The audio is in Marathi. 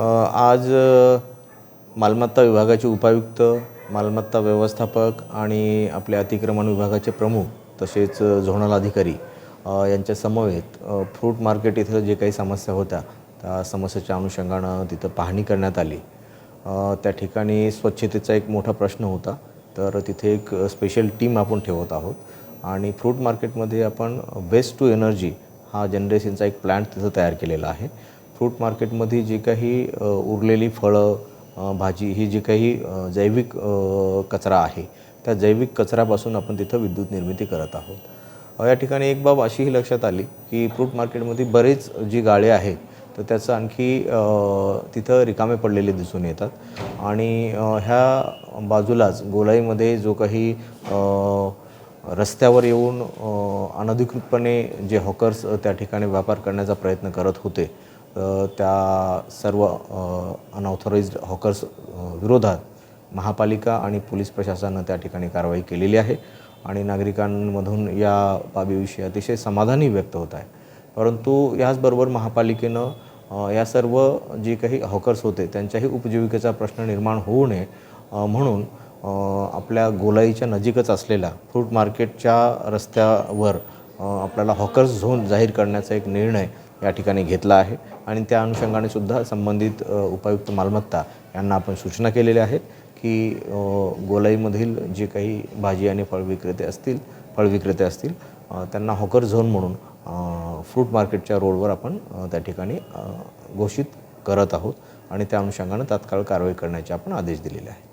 आज मालमत्ता विभागाचे उपायुक्त, मालमत्ता व्यवस्थापक आणि आपल्या अतिक्रमण विभागाचे प्रमुख तसेच झोनल अधिकारी यांच्या समवेत फ्रूट मार्केट इथं जे काही समस्या होत्या त्या समस्येच्या अनुषंगानं तिथं पाहणी करण्यात आली। त्या ठिकाणी स्वच्छतेचा एक मोठा प्रश्न होता, तर तिथे एक स्पेशल टीम आपण ठेवत आहोत आणि फ्रूट मार्केटमध्ये आपण वेस्ट टू एनर्जी हा जनरेशनचा एक प्लांट तिथं तयार केलेला आहे। फ्रूट मार्केटमध्ये जी काही उरलेली फळं, भाजी ही जी काही जैविक कचरा आहे, त्या जैविक कचऱ्यापासून आपण तिथं विद्युत निर्मिती करत आहोत। या ठिकाणी एक बाब अशीही लक्षात आली की फ्रूट मार्केटमध्ये बरेच जी गाळे आहेत तर त्याचं आणखी तिथं रिकामे पडलेले दिसून येतात आणि ह्या बाजूलाच गोलाईमध्ये जो काही रस्त्यावर येऊन अनधिकृतपणे जे हॉकर्स त्या ठिकाणी व्यापार करण्याचा प्रयत्न करत होते, त्या सर्व अनऑथराइज्ड हॉकर्स विरोधात महापालिका आणि पोलीस प्रशासनानं त्या ठिकाणी कारवाई केलेली आहे आणि नागरिकांमधून या बाबीविषयी अतिशय समाधानही व्यक्त होत आहे। परंतु याचबरोबर महापालिकेनं या सर्व जे काही हॉकर्स होते त्यांच्याही उपजीविकेचा प्रश्न निर्माण होऊ नये म्हणून आपल्या गोलाईच्या नजीकच असलेल्या फ्रूट मार्केटच्या रस्त्यावर आपल्याला हॉकर्स झोन जाहीर करण्याचा एक निर्णय या ठिकाणी घेतला आहे आणि त्या अनुषंगाने सुद्धा संबंधित उपायुक्त मालमत्ता यांना आपण सूचना केलेल्या आहेत की गोलाईमधील जे काही भाजी आणि फळ विक्रेते असतील त्यांना हॉकर झोन म्हणून फ्रूट मार्केटच्या रोडवर आपण त्या ठिकाणी घोषित करत आहोत आणि त्या अनुषंगाने तात्काळ कारवाई करण्याचे आपण आदेश दिलेले आहेत।